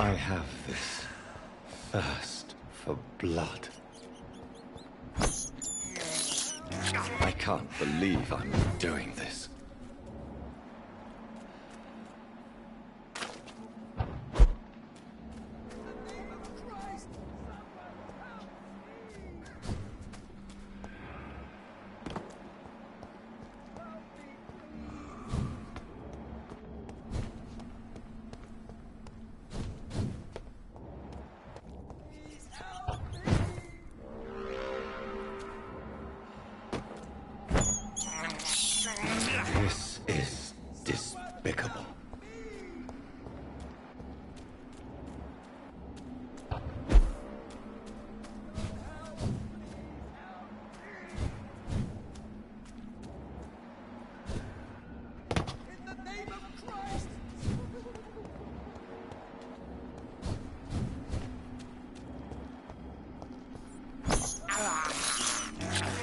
I have this thirst for blood. I can't believe I'm doing this. This is despicable.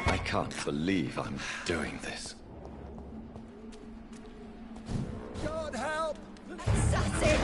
I can't believe I'm doing this. God help! Assassin!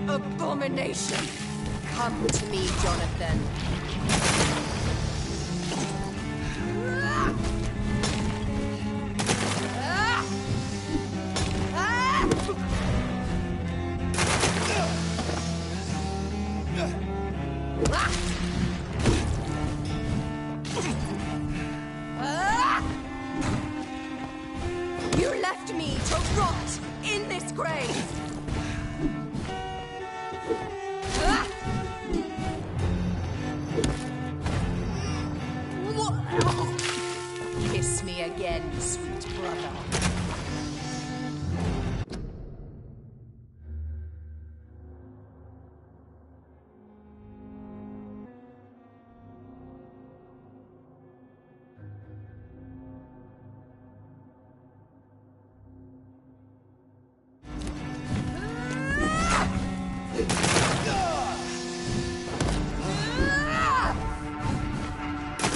Abomination! Come to me, Jonathan. You left me to rot in this grave! Kiss me again, sweet brother.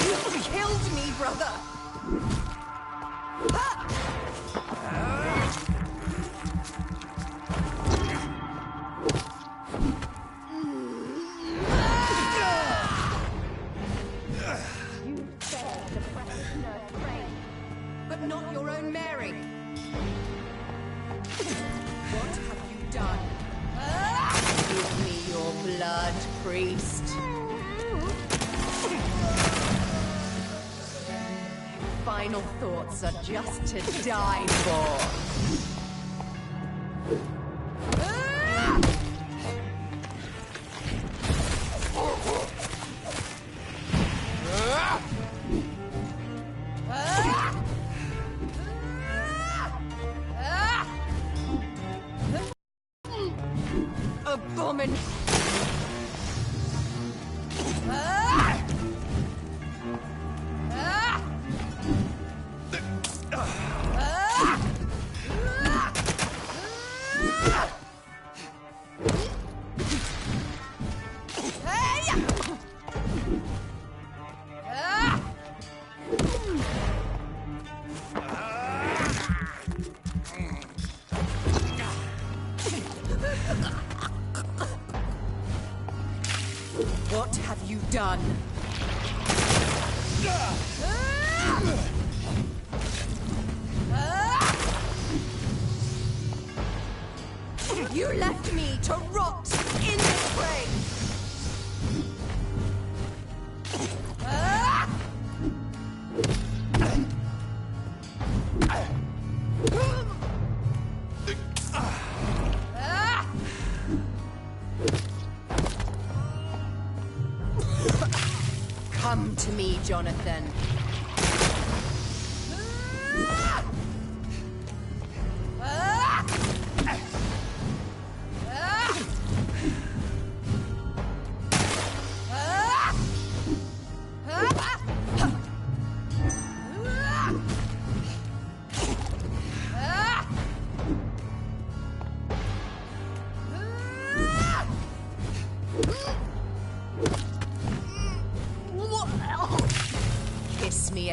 You killed me, brother! You failed the precious nurse Crane, but not your own Mary. What have you done? Give me your blood, priest. Final thoughts are just to die for. Abomin. What have you done? You left me to rot in this grave! Come to me, Jonathan.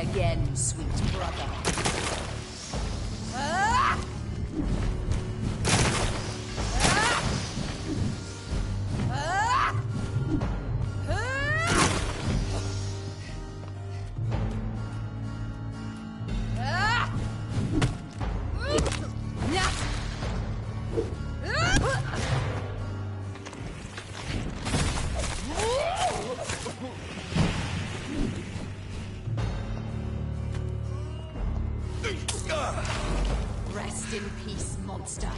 again, sweet brother. Ah! Rest in peace, monster.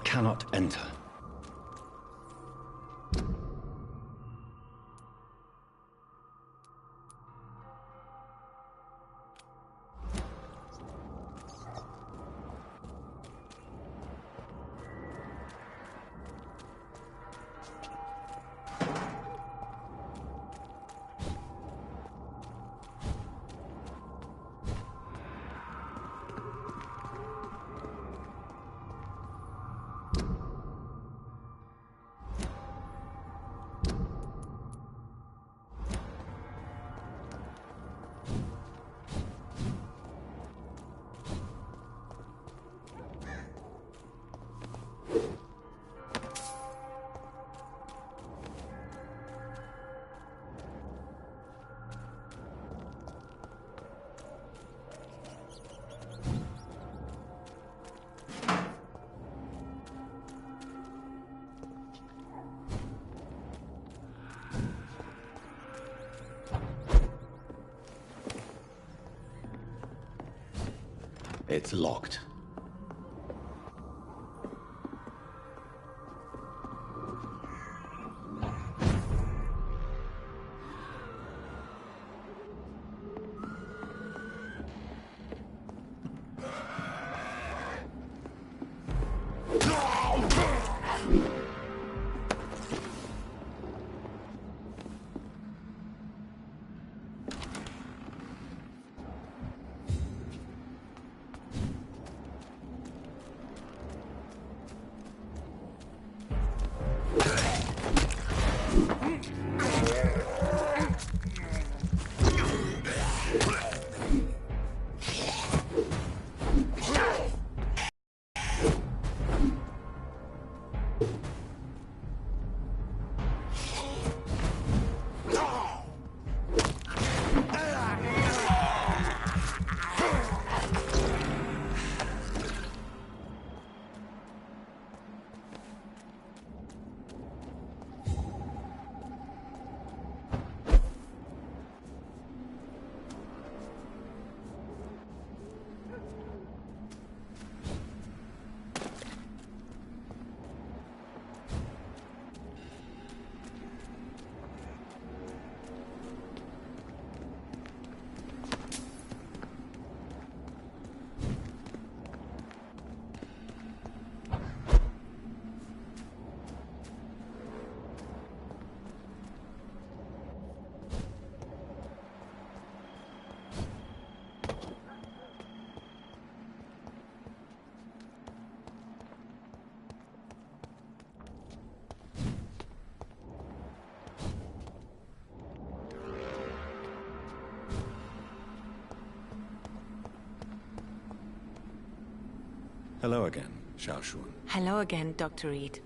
cannot enter. It's locked. Hello again, Xiaoshun. Hello again, Dr. Reed.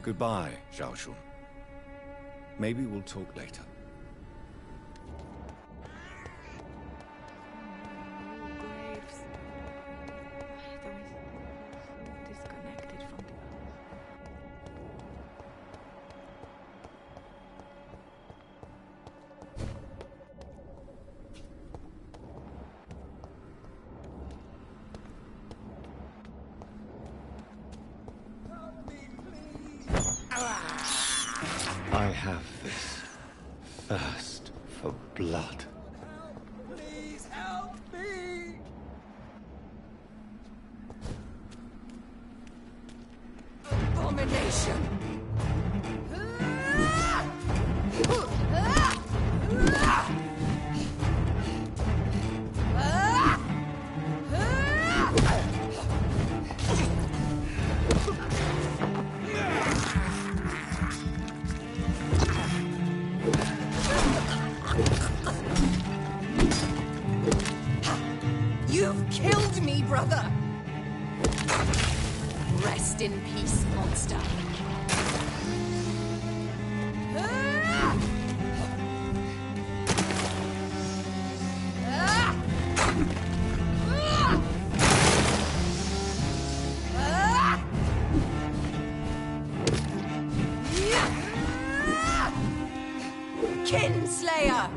Goodbye, Xiaoshun. Maybe we'll talk later. I have this thirst for blood. Please help me! Abomination! You've killed me, brother! Rest in peace, monster. Kinslayer!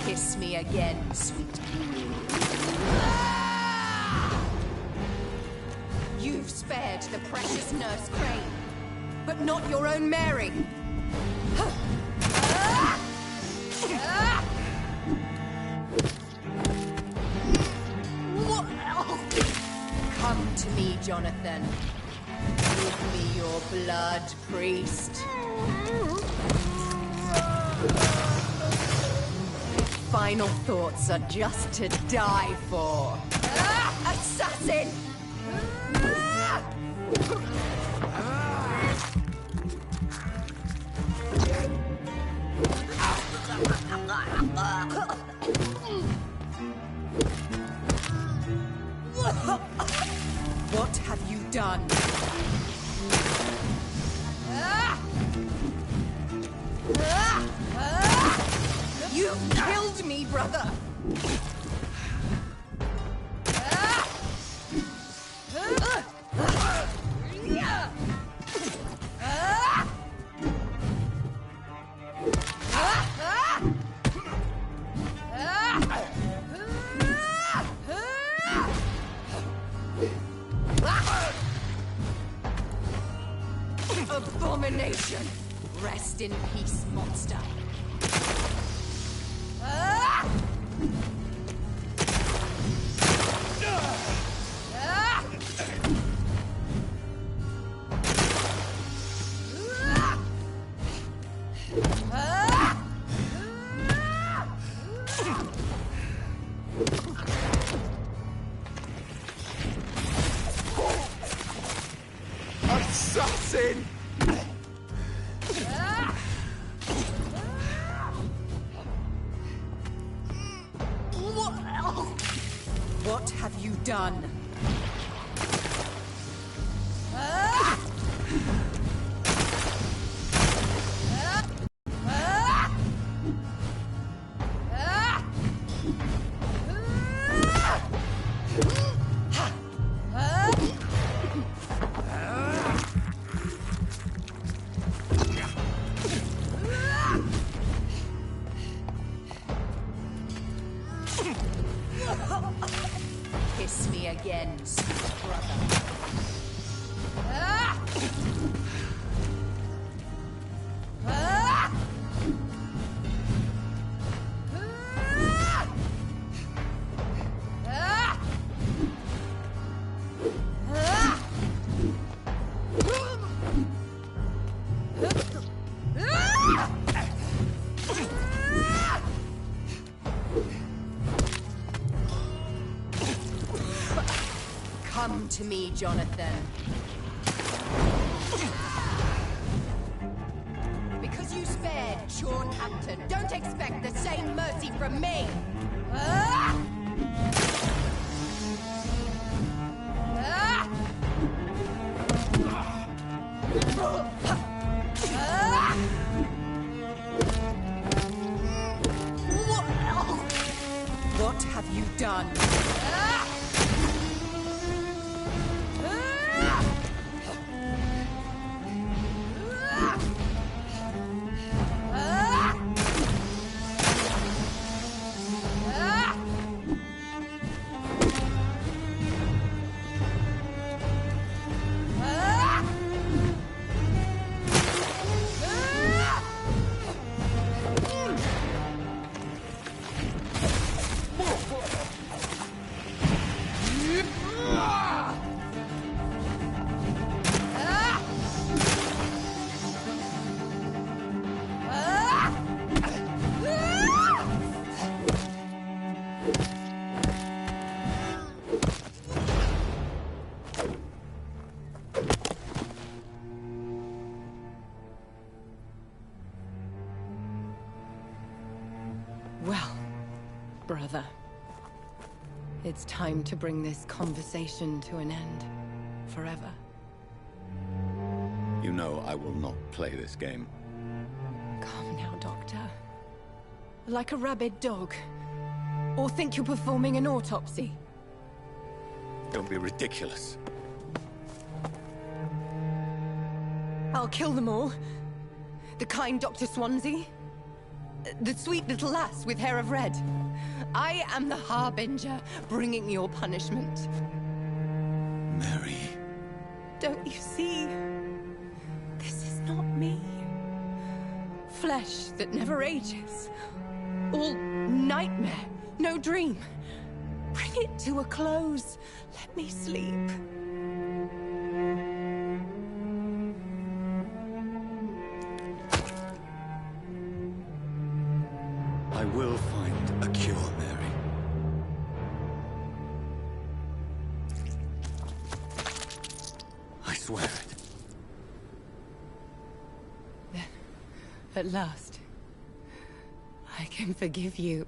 Kiss me again, sweet. You've spared the precious Nurse Crane, but not your own Mary. Come to me, Jonathan. Give me your blood, priest. Final thoughts are just to die for. Assassin! What have you done? You killed me, brother! Abomination! Rest in peace, monster. Assassin! What have you done? Kiss me again, sweet brother. Come to me, Jonathan. Because you spared Sean Hampton, don't expect the same mercy from me! What have you done? Well, brother, it's time to bring this conversation to an end. Forever. You know I will not play this game. Calm now, Doctor. Like a rabid dog? Or think you're performing an autopsy? Don't be ridiculous. I'll kill them all. The kind Dr. Swansea. The sweet little lass with hair of red. I am the Harbinger, bringing your punishment. Mary. Don't you see? This is not me. Flesh that never ages. All nightmare, no dream. Bring it to a close. Let me sleep. I will find a cure, Mary. I swear it. Then, at last, I can forgive you.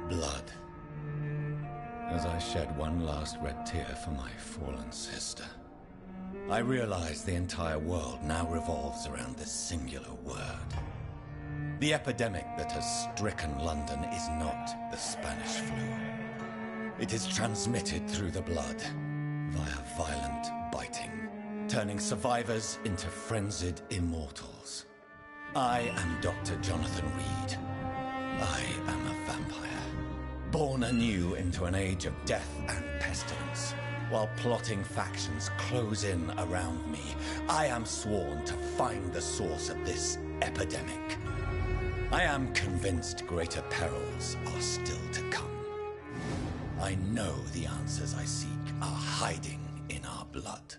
Blood. As I shed one last red tear for my fallen sister, I realize the entire world now revolves around this singular word. The epidemic that has stricken London is not the Spanish flu. It is transmitted through the blood, via violent biting, turning survivors into frenzied immortals. I am Dr. Jonathan Reed. I am a vampire, born anew into an age of death and pestilence. While plotting factions close in around me, I am sworn to find the source of this epidemic. I am convinced greater perils are still to come. I know the answers I seek are hiding in our blood.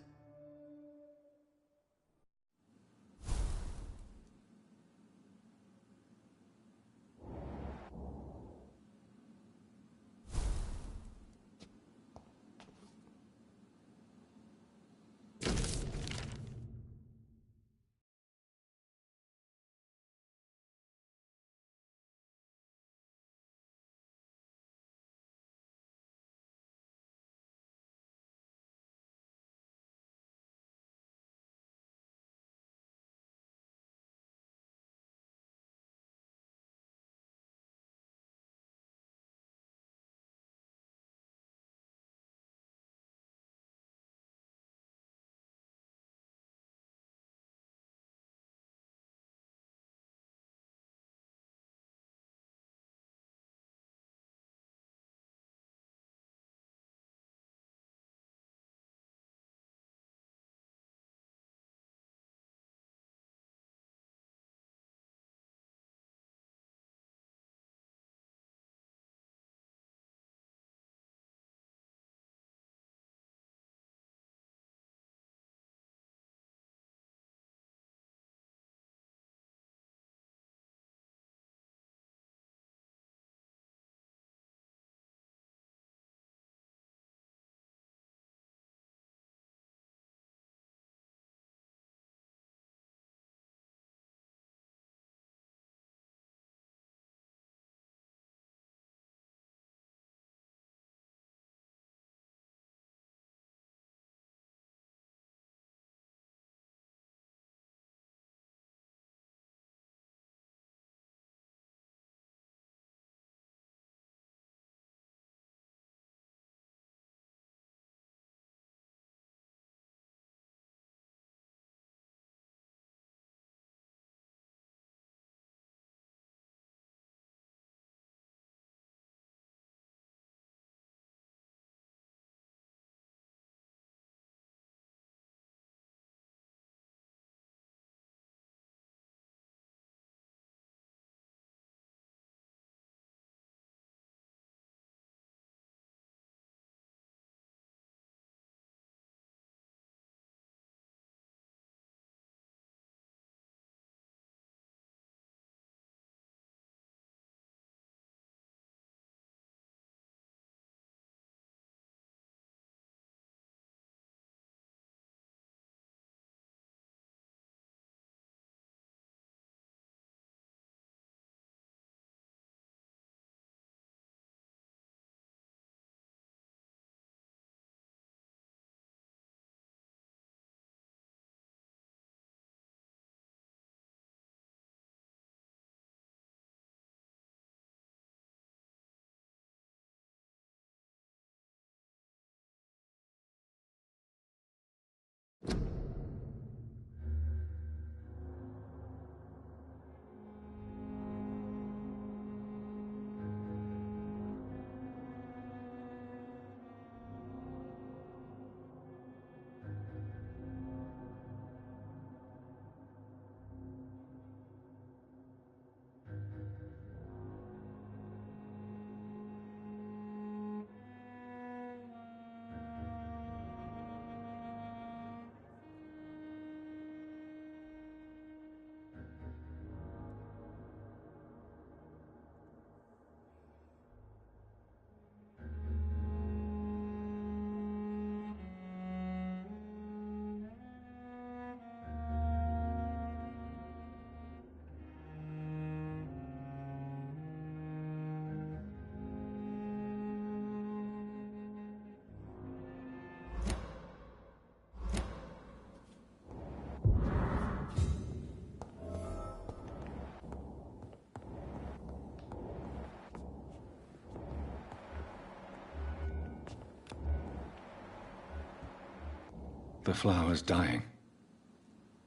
The flower's dying.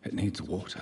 It needs water.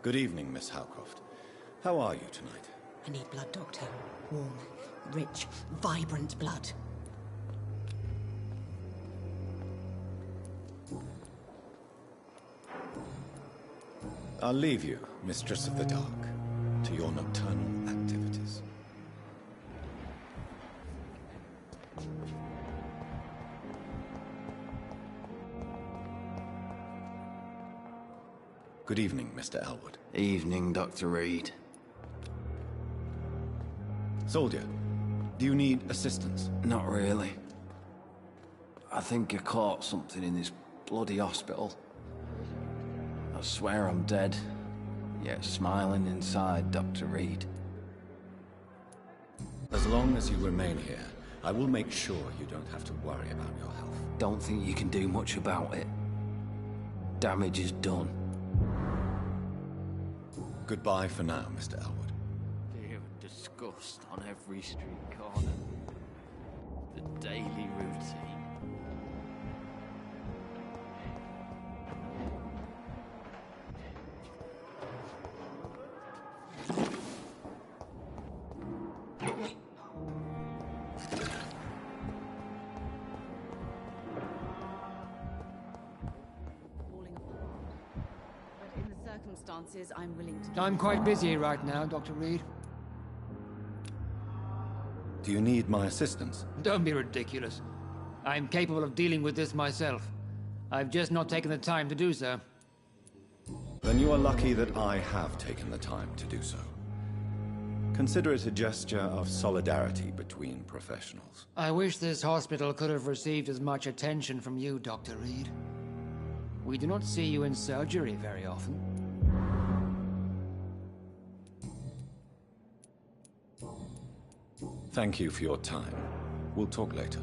Good evening, Miss Howcroft. How are you tonight? I need blood, Doctor. Warm, rich, vibrant blood. I'll leave you, Mistress of the Dark, to your nocturnal activities. Good evening, Mr. Elwood. Evening, Dr. Reed. Soldier, do you need assistance? Not really. I think I caught something in this bloody hospital. I swear I'm dead, yet smiling inside, Dr. Reed. As long as you remain here, I will make sure you don't have to worry about your health. Don't think you can do much about it. Damage is done. Goodbye for now, Mr. Elwood. Fear and disgust on every street corner. The daily routine. Circumstances, I'm willing to... I'm quite busy right now, Dr. Reed. Do you need my assistance? Don't be ridiculous. I'm capable of dealing with this myself. I've just not taken the time to do so. Then you are lucky that I have taken the time to do so. Consider it a gesture of solidarity between professionals. I wish this hospital could have received as much attention from you, Dr. Reed. We do not see you in surgery very often. Thank you for your time. We'll talk later.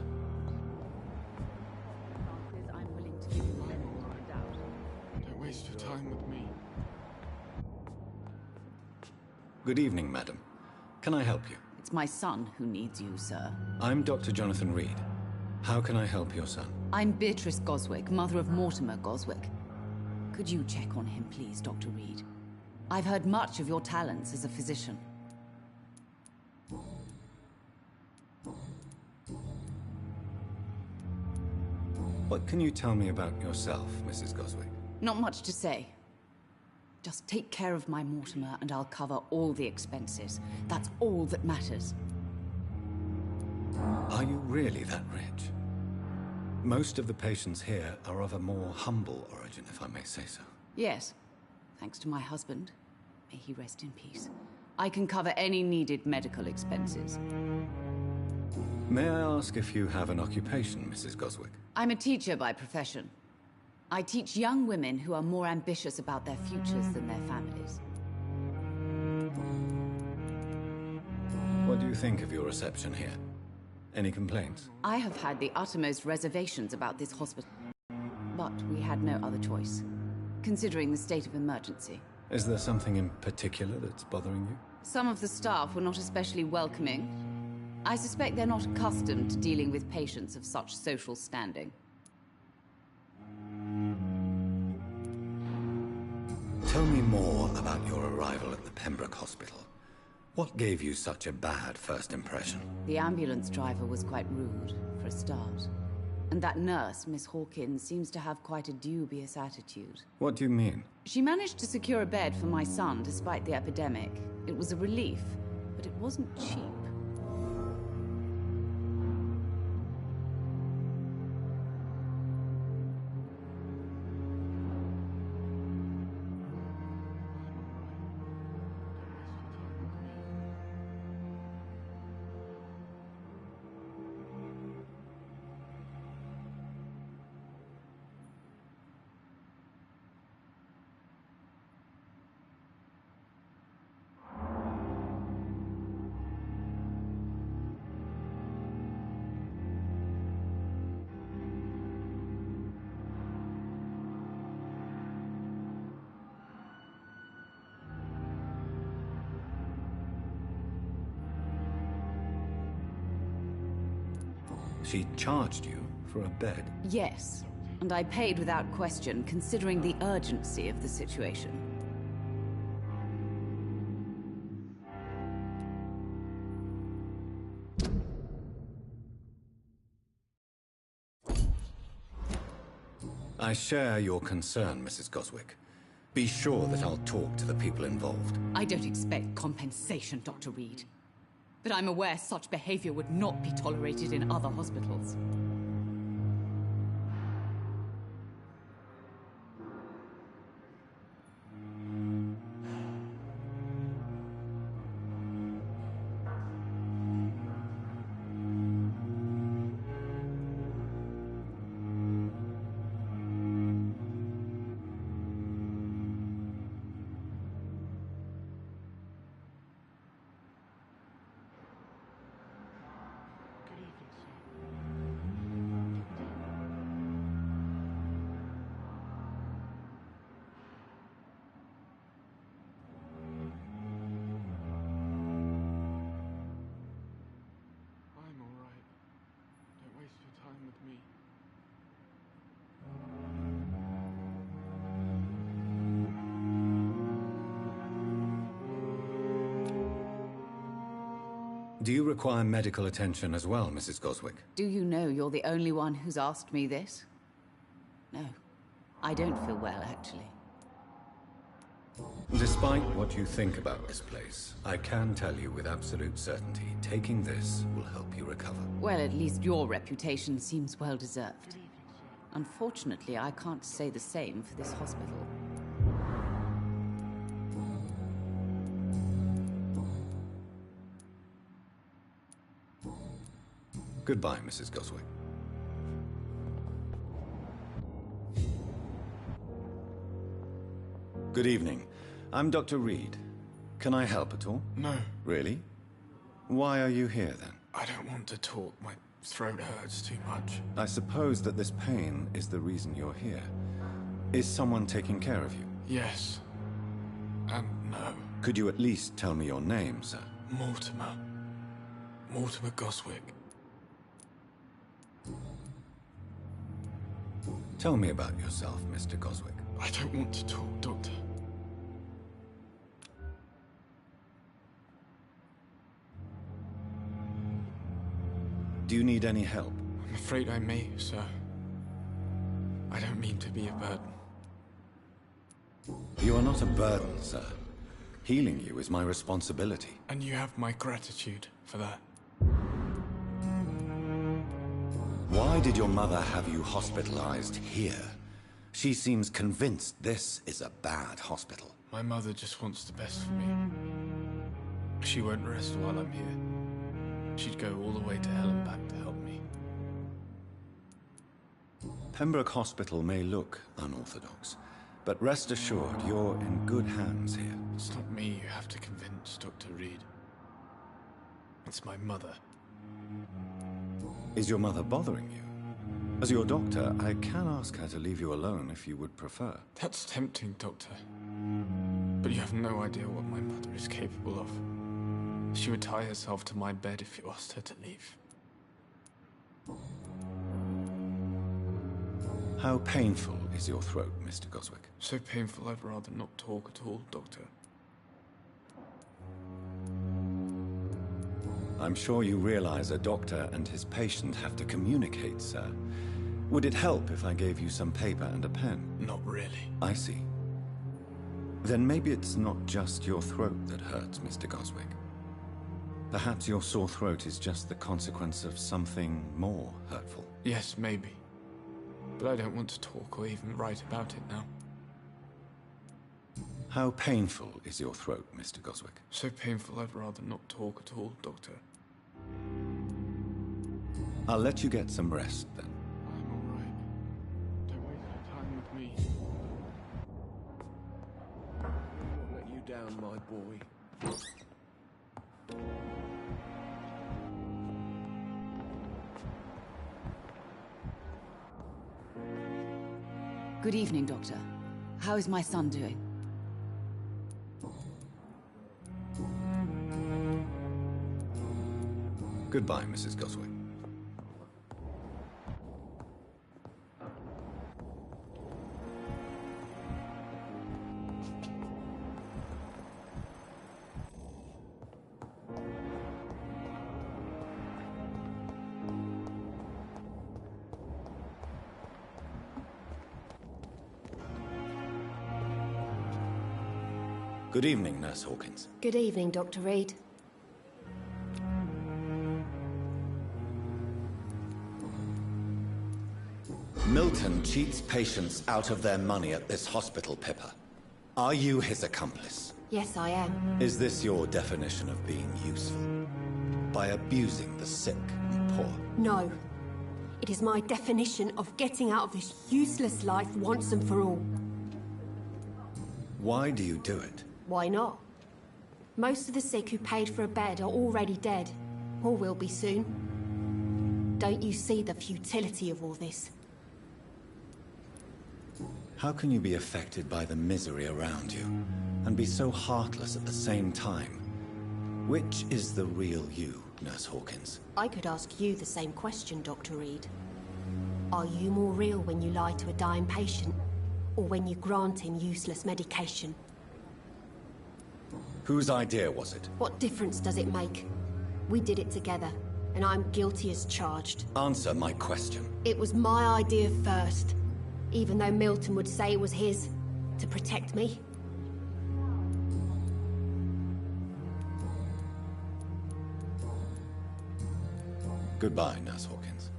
I'm willing to give you the benefit of the doubt. Don't waste your time with me. Good evening, madam. Can I help you? It's my son who needs you, sir. I'm Dr. Jonathan Reed. How can I help your son? I'm Beatrice Goswick, mother of Mortimer Goswick. Could you check on him, please, Dr. Reed? I've heard much of your talents as a physician. What can you tell me about yourself, Mrs. Goswick? Not much to say. Just take care of my Mortimer and I'll cover all the expenses. That's all that matters. Are you really that rich? Most of the patients here are of a more humble origin, if I may say so. Yes. Thanks to my husband. May he rest in peace. I can cover any needed medical expenses. May I ask if you have an occupation, Mrs. Goswick? I'm a teacher by profession. I teach young women who are more ambitious about their futures than their families. What do you think of your reception here? Any complaints? I have had the uttermost reservations about this hospital. But we had no other choice, considering the state of emergency. Is there something in particular that's bothering you? Some of the staff were not especially welcoming. I suspect they're not accustomed to dealing with patients of such social standing. Tell me more about your arrival at the Pembroke Hospital. What gave you such a bad first impression? The ambulance driver was quite rude, for a start. And that nurse, Miss Hawkins, seems to have quite a dubious attitude. What do you mean? She managed to secure a bed for my son despite the epidemic. It was a relief, but it wasn't cheap. She charged you for a bed? Yes, and I paid without question, considering the urgency of the situation. I share your concern, Mrs. Goswick. Be sure that I'll talk to the people involved. I don't expect compensation, Dr. Reed. But I'm aware such behavior would not be tolerated in other hospitals. Do you require medical attention as well, Mrs. Goswick? Do you know you're the only one who's asked me this? No, I don't feel well, actually. Despite what you think about this place, I can tell you with absolute certainty, taking this will help you recover. Well, at least your reputation seems well-deserved. Unfortunately, I can't say the same for this hospital. Goodbye, Mrs. Goswick. Good evening. I'm Dr. Reed. Can I help at all? No. Really? Why are you here, then? I don't want to talk. My throat hurts too much. I suppose that this pain is the reason you're here. Is someone taking care of you? Yes. And no. Could you at least tell me your name, sir? Mortimer. Mortimer Goswick. Tell me about yourself, Mr. Goswick. I don't want to talk, Doctor. Do you need any help? I'm afraid I may, sir. I don't mean to be a burden. You are not a burden, sir. Healing you is my responsibility. And you have my gratitude for that. Why did your mother have you hospitalized here? She seems convinced this is a bad hospital. My mother just wants the best for me. She won't rest while I'm here. She'd go all the way to hell and back to help me. Pembroke Hospital may look unorthodox, but rest assured you're in good hands here. It's not me you have to convince, Dr. Reed. It's my mother. Is your mother bothering you? As your doctor, I can ask her to leave you alone if you would prefer. That's tempting, Doctor. But you have no idea what my mother is capable of. She would tie herself to my bed if you asked her to leave. How painful is your throat, Mr. Goswick? So painful I'd rather not talk at all, Doctor. I'm sure you realize a doctor and his patient have to communicate, sir. Would it help if I gave you some paper and a pen? Not really. I see. Then maybe it's not just your throat that hurts, Mr. Goswick. Perhaps your sore throat is just the consequence of something more hurtful. Yes, maybe. But I don't want to talk or even write about it now. How painful is your throat, Mr. Goswick? So painful I'd rather not talk at all, Doctor. I'll let you get some rest, then. I'm all right. Don't waste your time with me. I won't let you down, my boy. Good evening, Doctor. How is my son doing? Goodbye, Mrs. Goswick. Good evening, Nurse Hawkins. Good evening, Dr. Reed. Milton cheats patients out of their money at this hospital, Pippa. Are you his accomplice? Yes, I am. Is this your definition of being useful? By abusing the sick and poor? No. It is my definition of getting out of this useless life once and for all. Why do you do it? Why not? Most of the sick who paid for a bed are already dead, or will be soon. Don't you see the futility of all this? How can you be affected by the misery around you, and be so heartless at the same time? Which is the real you, Nurse Hawkins? I could ask you the same question, Dr. Reed. Are you more real when you lie to a dying patient, or when you grant him useless medication? Whose idea was it? What difference does it make? We did it together, and I'm guilty as charged. Answer my question. It was my idea first, even though Milton would say it was his, to protect me. Goodbye, Nurse Hawkins.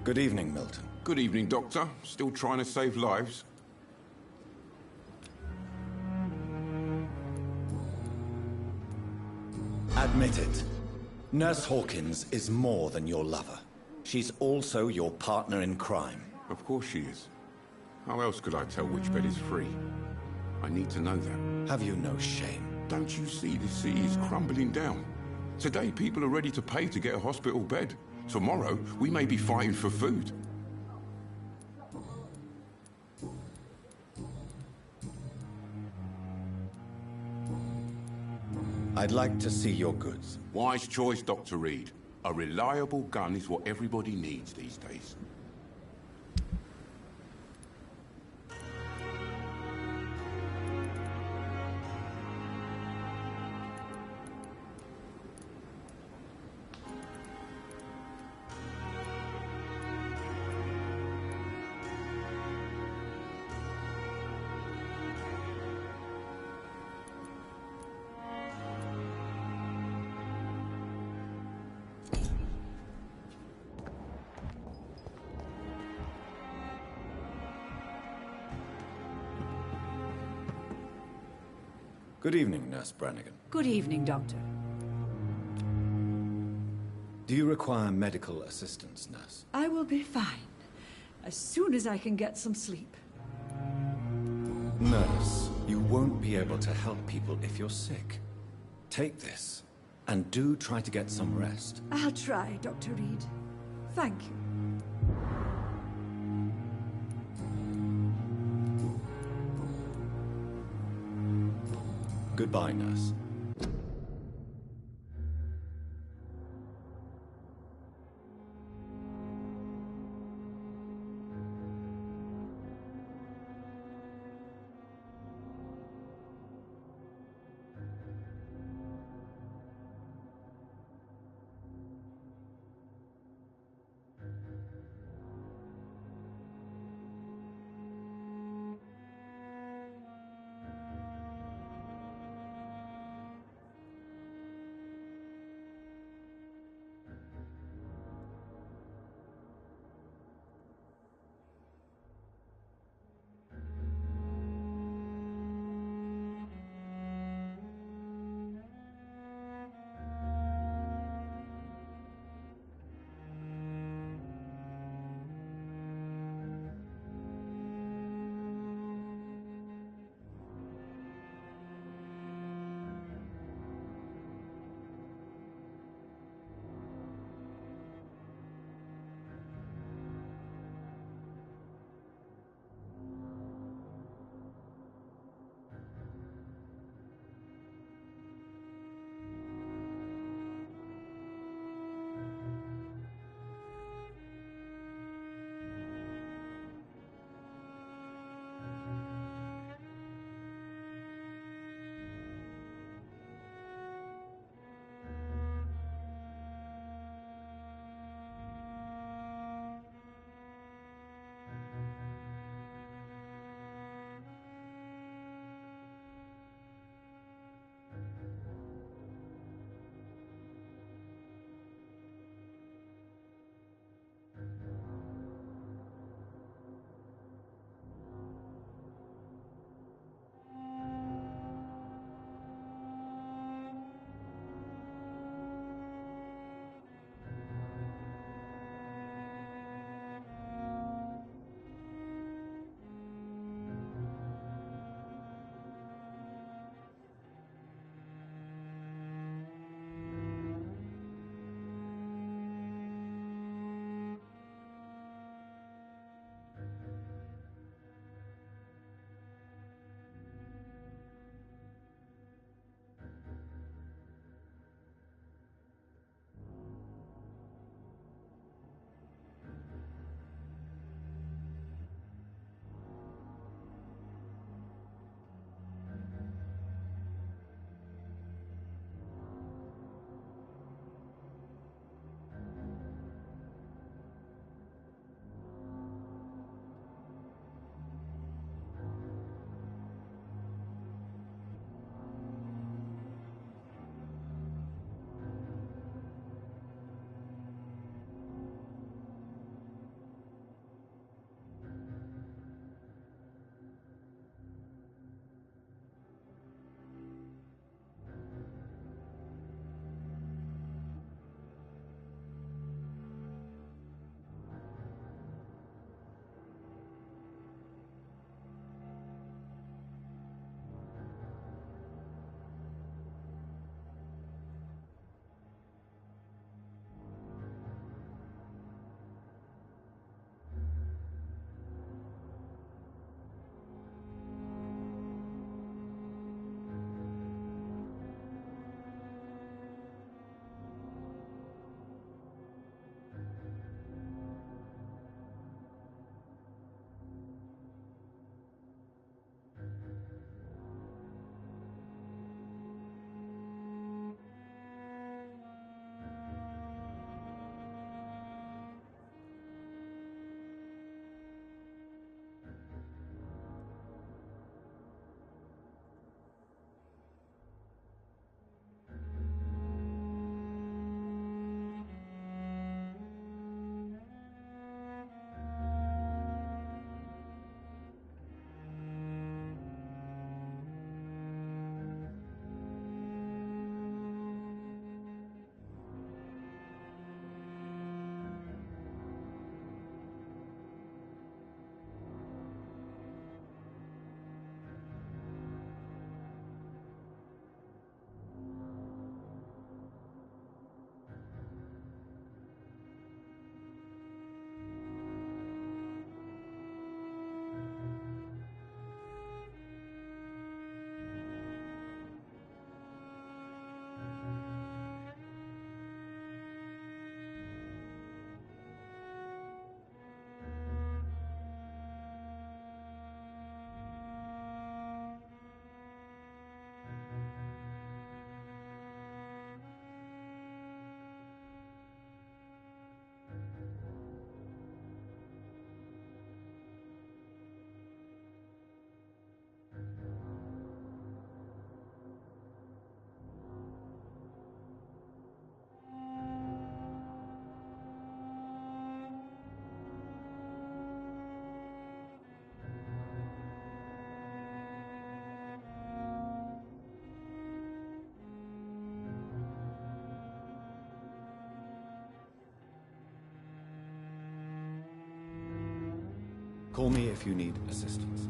Good evening, Milton. Good evening, Doctor. Still trying to save lives? Admit it. Nurse Hawkins is more than your lover. She's also your partner in crime. Of course she is. How else could I tell which bed is free? I need to know that. Have you no shame? Don't you see the city is crumbling down? Today people are ready to pay to get a hospital bed. Tomorrow we may be fighting for food. I'd like to see your goods. Wise choice, Dr. Reed. A reliable gun is what everybody needs these days. Good evening, Nurse Brannigan. Good evening, Doctor. Do you require medical assistance, nurse? I will be fine, as soon as I can get some sleep. Nurse, you won't be able to help people if you're sick. Take this, and do try to get some rest. I'll try, Dr. Reed. Thank you. Goodbye, nurse. Call me if you need assistance.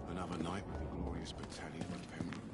Another night with the glorious battalion of Pembroke.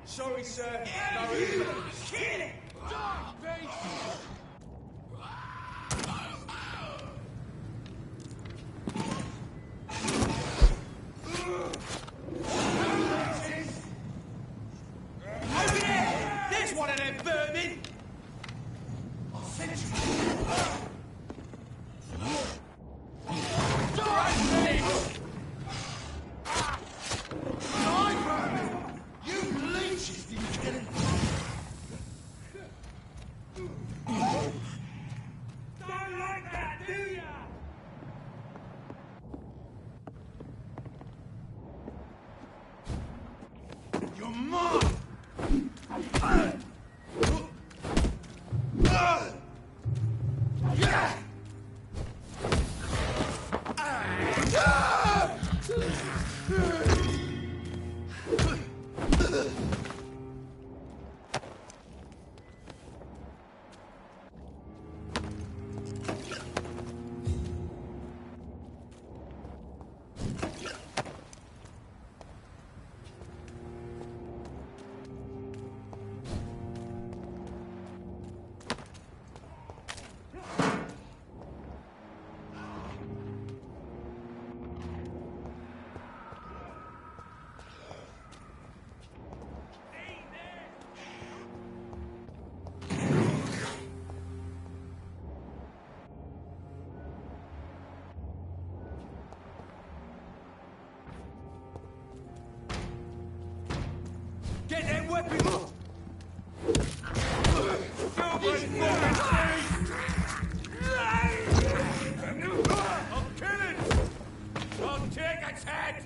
Sorry, sir. Kill it! Over there! There's one of them vermin! I'll send you. Get that weapon! I'll kill it! I'll take its head!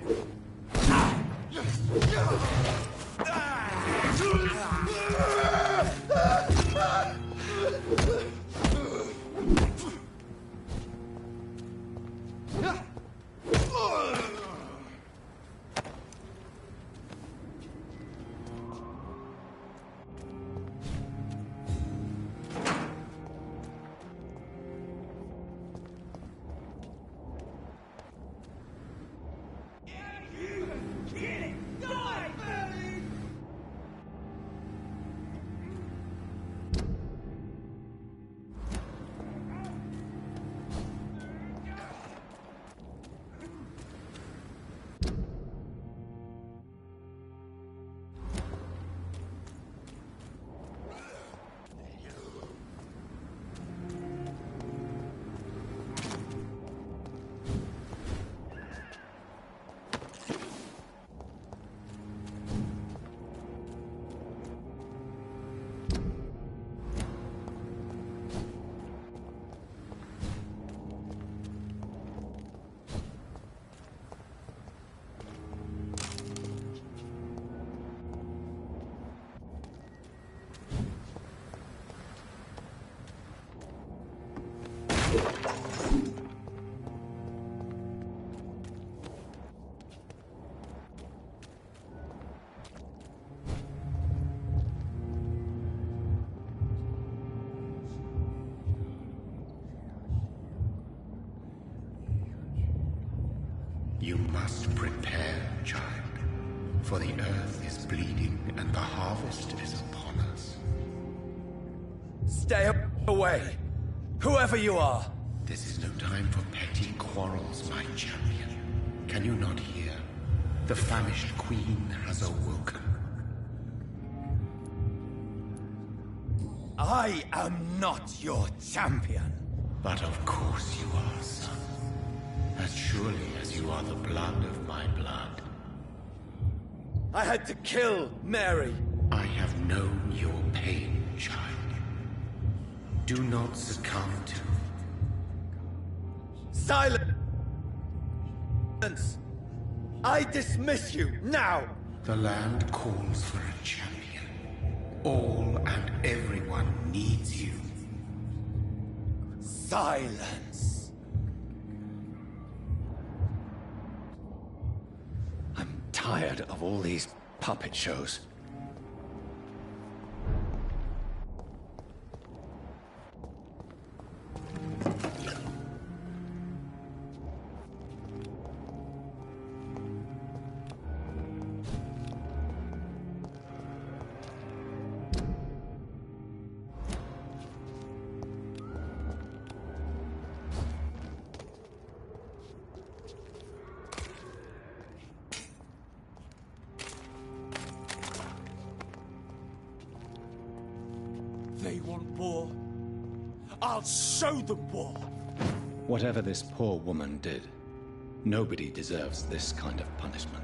You must prepare, child. For the earth is bleeding and the harvest is upon us. Stay away! Whoever you are! This is no time for petty quarrels, my champion. Can you not hear? The famished queen has awoken. I am not your champion. But of course you are, son. As surely as you are the blood of my blood. I had to kill Mary. I have known your pain, child. Do not succumb to... Silence! I dismiss you, now! The land calls for a champion. All and everyone needs you. Silence! I'm tired of all these puppet shows. They want war. I'll show them war. Whatever this poor woman did, nobody deserves this kind of punishment.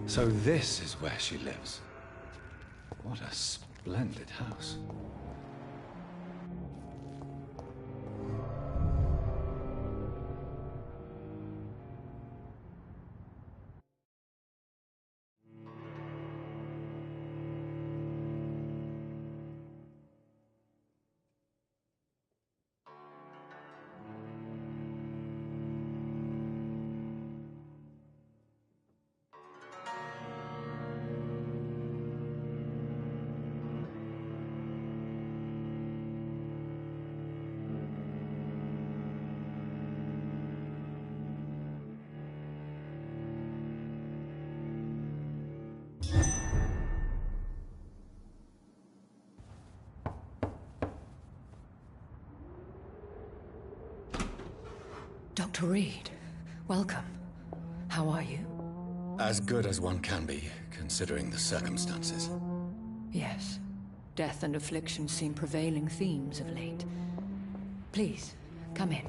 So this is where she lives. What a splendid house. Dr. Reed, welcome. How are you? As good as one can be, considering the circumstances. Yes. Death and affliction seem prevailing themes of late. Please, come in.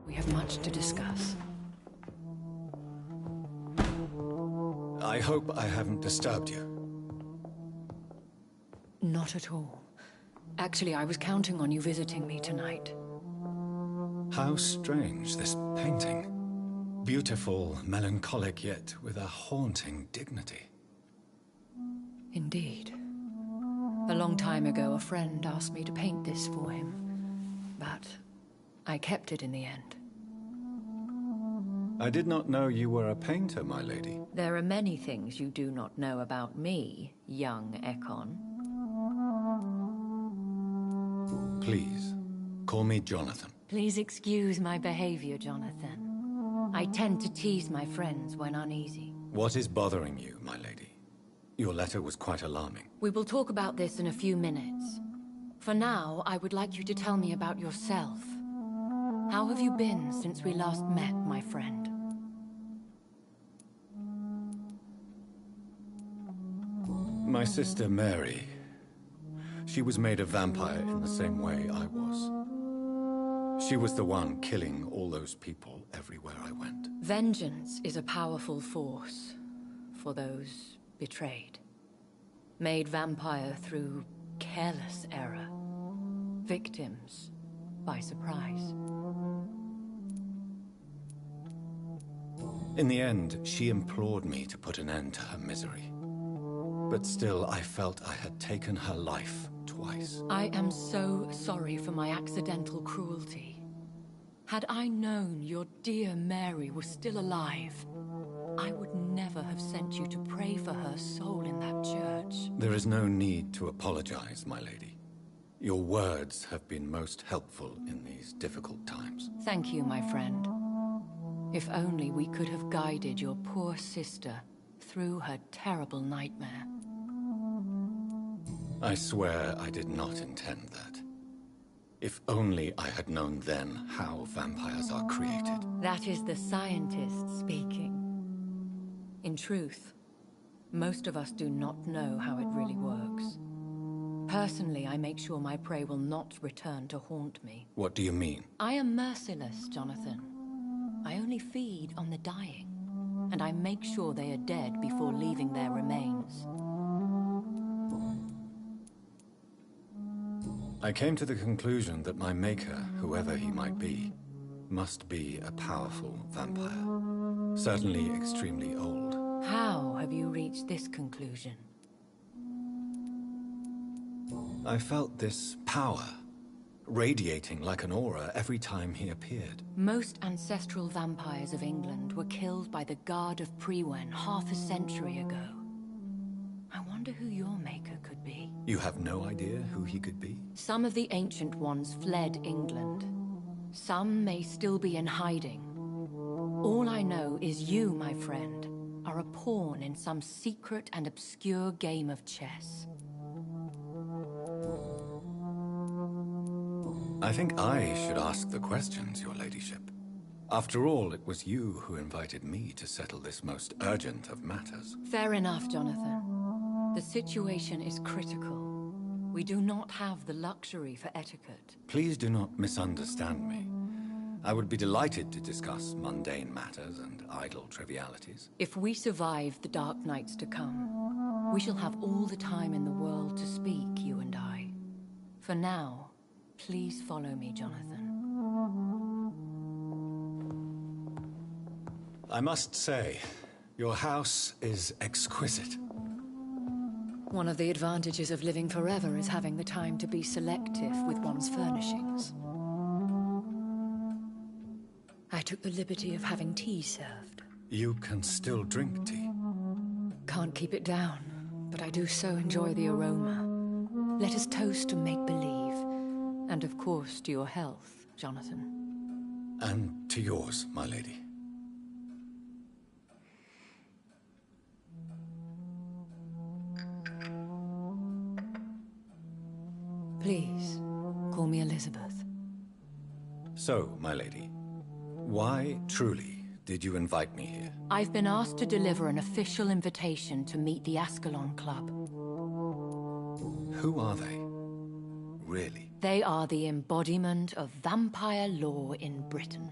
We have much to discuss. I hope I haven't disturbed you. Not at all. Actually, I was counting on you visiting me tonight. How strange, this painting. Beautiful, melancholic, yet with a haunting dignity. Indeed. A long time ago, a friend asked me to paint this for him. But I kept it in the end. I did not know you were a painter, my lady. There are many things you do not know about me, young Ekon. Please, call me Jonathan. Please excuse my behavior, Jonathan. I tend to tease my friends when uneasy. What is bothering you, my lady? Your letter was quite alarming. We will talk about this in a few minutes. For now, I would like you to tell me about yourself. How have you been since we last met, my friend? My sister Mary. She was made a vampire in the same way I was. She was the one killing all those people everywhere I went. Vengeance is a powerful force for those betrayed. Made vampire through careless error. Victims by surprise. In the end, she implored me to put an end to her misery. But still, I felt I had taken her life twice. I am so sorry for my accidental cruelty. Had I known your dear Mary was still alive, I would never have sent you to pray for her soul in that church. There is no need to apologize, my lady. Your words have been most helpful in these difficult times. Thank you, my friend. If only we could have guided your poor sister through her terrible nightmare. I swear I did not intend that. If only I had known then how vampires are created. That is the scientist speaking. In truth, most of us do not know how it really works. Personally, I make sure my prey will not return to haunt me. What do you mean? I am merciless, Jonathan. I only feed on the dying, and I make sure they are dead before leaving their remains. I came to the conclusion that my maker, whoever he might be, must be a powerful vampire. Certainly extremely old. How have you reached this conclusion? I felt this power, radiating like an aura every time he appeared. Most ancestral vampires of England were killed by the Guard of Priwen half a century ago. I wonder who your maker could be. You have no idea who he could be? Some of the ancient ones fled England. Some may still be in hiding. All I know is you, my friend, are a pawn in some secret and obscure game of chess. I think I should ask the questions, your ladyship. After all, it was you who invited me to settle this most urgent of matters. Fair enough, Jonathan. The situation is critical. We do not have the luxury for etiquette. Please do not misunderstand me. I would be delighted to discuss mundane matters and idle trivialities. If we survive the dark nights to come, we shall have all the time in the world to speak, you and I. For now, please follow me, Jonathan. I must say, your house is exquisite. One of the advantages of living forever is having the time to be selective with one's furnishings. I took the liberty of having tea served. You can still drink tea? Can't keep it down, but I do so enjoy the aroma. Let us toast to make-believe. And of course, to your health, Jonathan. And to yours, my lady. Please, call me Elizabeth. So, my lady, why, truly, did you invite me here? I've been asked to deliver an official invitation to meet the Ascalon Club. Who are they? Really? They are the embodiment of vampire law in Britain.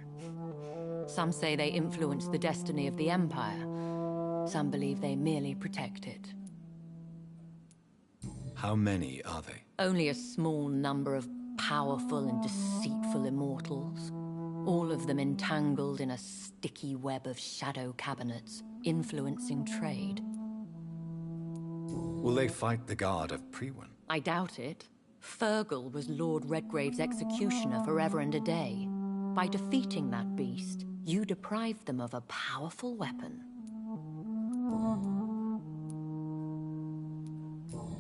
Some say they influence the destiny of the Empire. Some believe they merely protect it. How many are they? Only a small number of powerful and deceitful immortals. All of them entangled in a sticky web of shadow cabinets, influencing trade. Will they fight the Guard of Priwen? I doubt it. Fergal was Lord Redgrave's executioner forever and a day. By defeating that beast, you deprived them of a powerful weapon.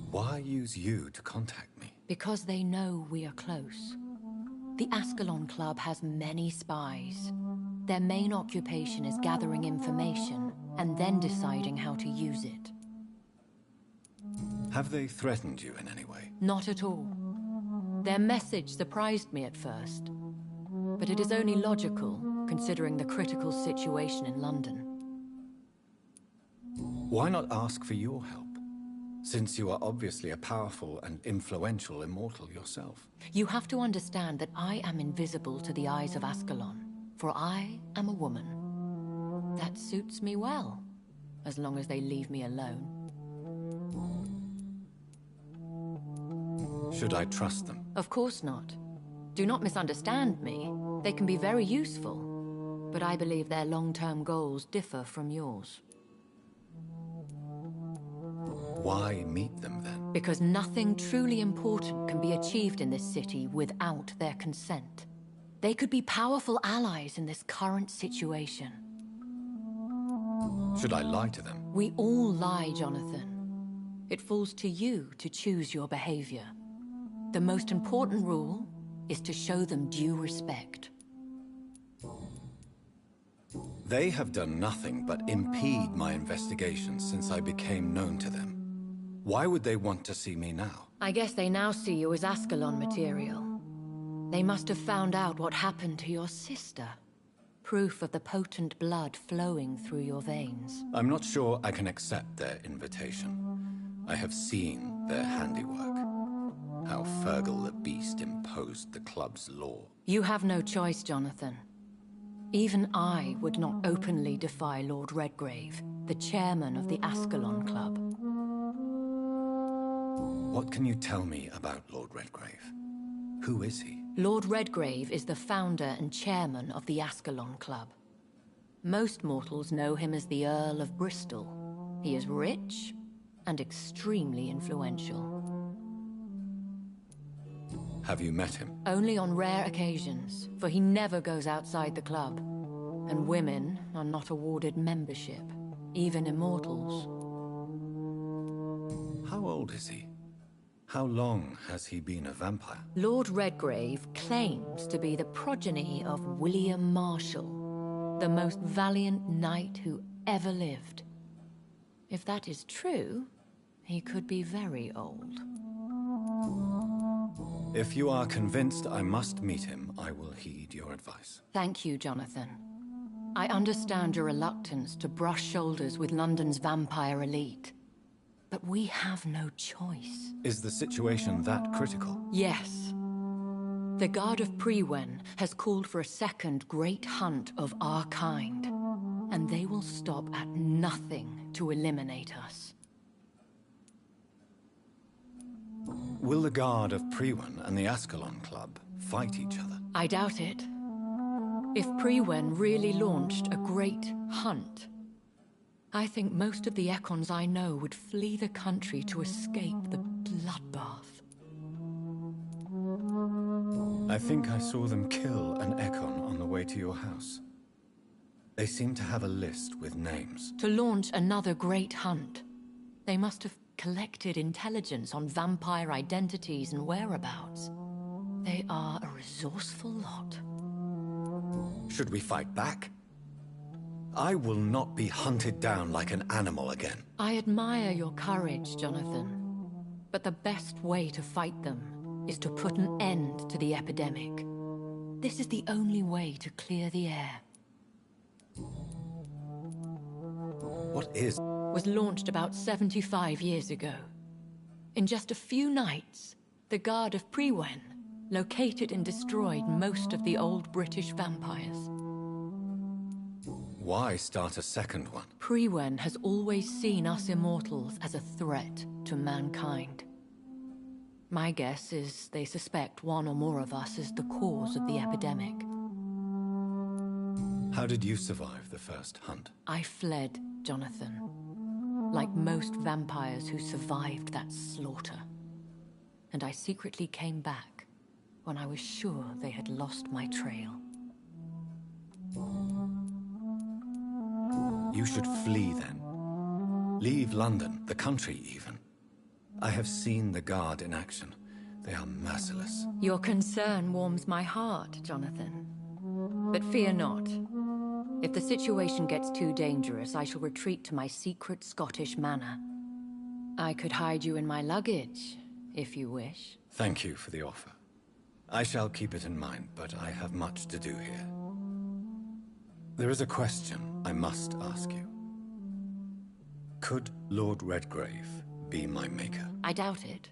Why use you to contact me? Because they know we are close. The Ascalon Club has many spies. Their main occupation is gathering information and then deciding how to use it. Have they threatened you in any way? Not at all. Their message surprised me at first, but it is only logical, considering the critical situation in London. Why not ask for your help? Since you are obviously a powerful and influential immortal yourself. You have to understand that I am invisible to the eyes of Ascalon, for I am a woman. That suits me well, as long as they leave me alone. Should I trust them? Of course not. Do not misunderstand me. They can be very useful, but I believe their long-term goals differ from yours. Why meet them then? Because nothing truly important can be achieved in this city without their consent. They could be powerful allies in this current situation. Should I lie to them? We all lie, Jonathan. It falls to you to choose your behavior. The most important rule is to show them due respect. They have done nothing but impede my investigations since I became known to them. Why would they want to see me now? I guess they now see you as Ascalon material. They must have found out what happened to your sister. Proof of the potent blood flowing through your veins. I'm not sure I can accept their invitation. I have seen their handiwork. How Fergal the Beast imposed the club's law. You have no choice, Jonathan. Even I would not openly defy Lord Redgrave, the chairman of the Ascalon Club. What can you tell me about Lord Redgrave? Who is he? Lord Redgrave is the founder and chairman of the Ascalon Club. Most mortals know him as the Earl of Bristol. He is rich and extremely influential. Have you met him? Only on rare occasions, for he never goes outside the club. And women are not awarded membership, even immortals. How old is he? How long has he been a vampire? Lord Redgrave claims to be the progeny of William Marshall, the most valiant knight who ever lived. If that is true, he could be very old. If you are convinced I must meet him, I will heed your advice. Thank you, Jonathan. I understand your reluctance to brush shoulders with London's vampire elite. But we have no choice. Is the situation that critical? Yes. The Guard of Prewen has called for a second great hunt of our kind. And they will stop at nothing to eliminate us. Will the Guard of Prewen and the Ascalon Club fight each other? I doubt it. If Prewen really launched a great hunt, I think most of the Ekons I know would flee the country to escape the bloodbath. I think I saw them kill an Ekon on the way to your house. They seem to have a list with names. To launch another great hunt, they must have collected intelligence on vampire identities and whereabouts. They are a resourceful lot. Should we fight back? I will not be hunted down like an animal again. I admire your courage, Jonathan. But the best way to fight them is to put an end to the epidemic. This is the only way to clear the air. What is... was launched about 75 years ago. In just a few nights, the Guard of Prewen located and destroyed most of the old British vampires. Why start a second one? Prewen has always seen us immortals as a threat to mankind. My guess is they suspect one or more of us is the cause of the epidemic. How did you survive the first hunt? I fled, Jonathan. Like most vampires who survived that slaughter. And I secretly came back when I was sure they had lost my trail. You should flee then. Leave London, the country even. I have seen the Guard in action. They are merciless. Your concern warms my heart, Jonathan. But fear not. If the situation gets too dangerous, I shall retreat to my secret Scottish manor. I could hide you in my luggage, if you wish. Thank you for the offer. I shall keep it in mind, but I have much to do here. There is a question I must ask you. Could Lord Redgrave be my maker? I doubt it.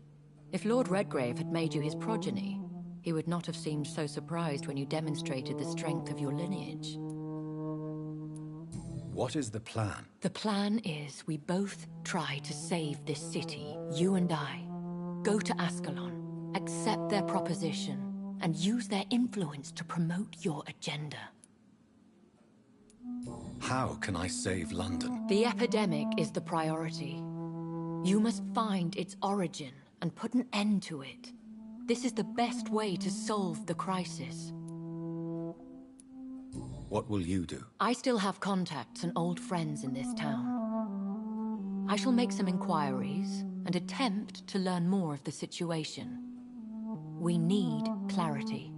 If Lord Redgrave had made you his progeny, he would not have seemed so surprised when you demonstrated the strength of your lineage. What is the plan? The plan is we both try to save this city, you and I. Go to Ascalon, accept their proposition, and use their influence to promote your agenda. How can I save London? The epidemic is the priority. You must find its origin and put an end to it. This is the best way to solve the crisis. What will you do? I still have contacts and old friends in this town. I shall make some inquiries and attempt to learn more of the situation. We need clarity.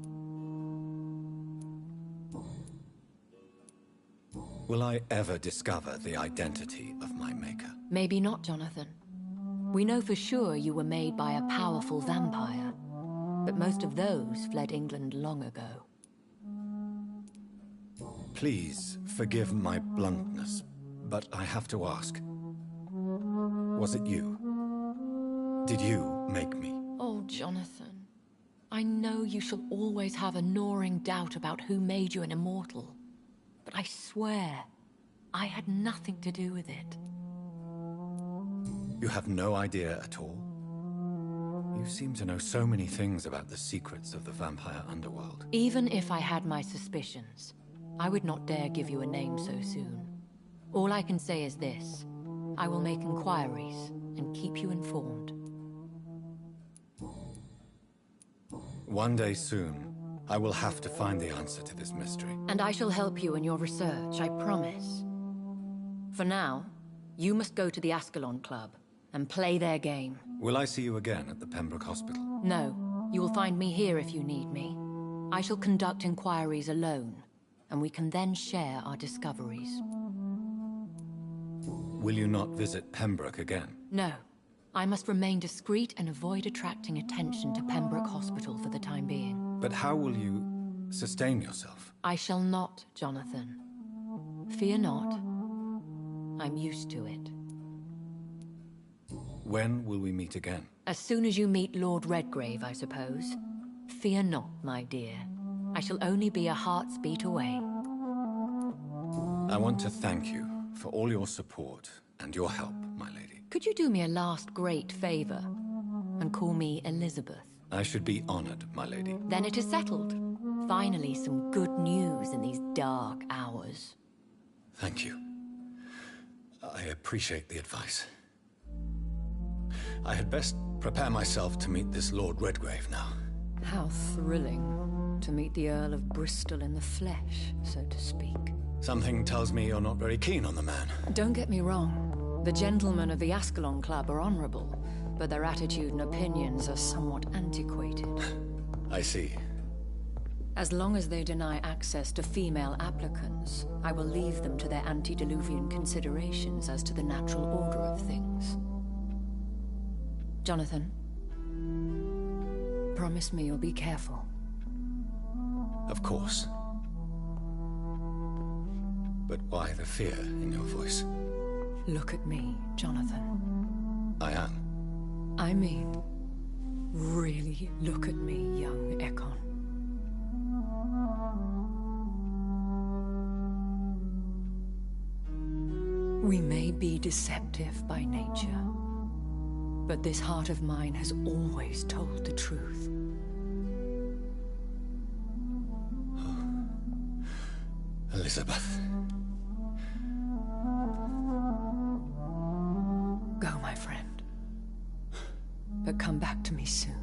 Will I ever discover the identity of my maker? Maybe not, Jonathan. We know for sure you were made by a powerful vampire, but most of those fled England long ago. Please forgive my bluntness, but I have to ask. Was it you? Did you make me? Oh, Jonathan. I know you shall always have a gnawing doubt about who made you an immortal, but I swear, I had nothing to do with it. You have no idea at all? You seem to know so many things about the secrets of the vampire underworld. Even if I had my suspicions, I would not dare give you a name so soon. All I can say is this. I will make inquiries and keep you informed. One day soon, I will have to find the answer to this mystery. And I shall help you in your research, I promise. For now, you must go to the Ascalon Club and play their game. Will I see you again at the Pembroke Hospital? No, you will find me here if you need me. I shall conduct inquiries alone, and we can then share our discoveries. Will you not visit Pembroke again? No. I must remain discreet and avoid attracting attention to Pembroke Hospital for the time being. But how will you sustain yourself? I shall not, Jonathan. Fear not. I'm used to it. When will we meet again? As soon as you meet Lord Redgrave, I suppose. Fear not, my dear. I shall only be a heart's beat away. I want to thank you for all your support and your help, my lady. Could you do me a last great favor and call me Elizabeth? I should be honored, my lady. Then it is settled. Finally, some good news in these dark hours. Thank you. I appreciate the advice. I had best prepare myself to meet this Lord Redgrave now. How thrilling to meet the Earl of Bristol in the flesh, so to speak. Something tells me you're not very keen on the man. Don't get me wrong. The gentlemen of the Ascalon Club are honorable, but their attitude and opinions are somewhat antiquated. I see. As long as they deny access to female applicants, I will leave them to their antediluvian considerations as to the natural order of things. Jonathan, promise me you'll be careful. Of course. But why the fear in your voice? Look at me, Jonathan. I am. I mean, really look at me, young Ekon. We may be deceptive by nature, but this heart of mine has always told the truth. Elizabeth. Go, my friend. But come back to me soon.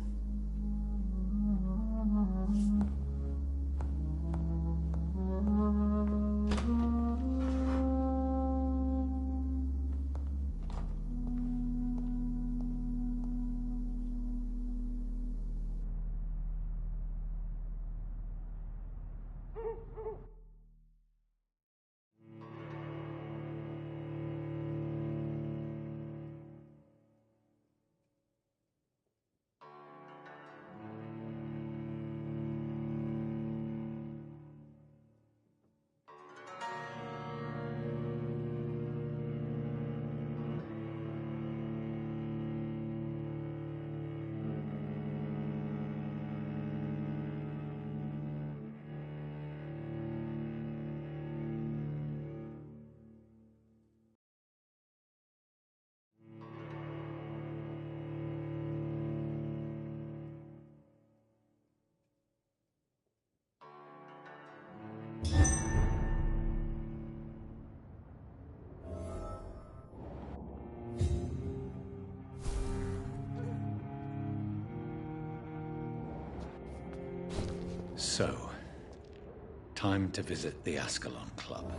So, time to visit the Ascalon Club.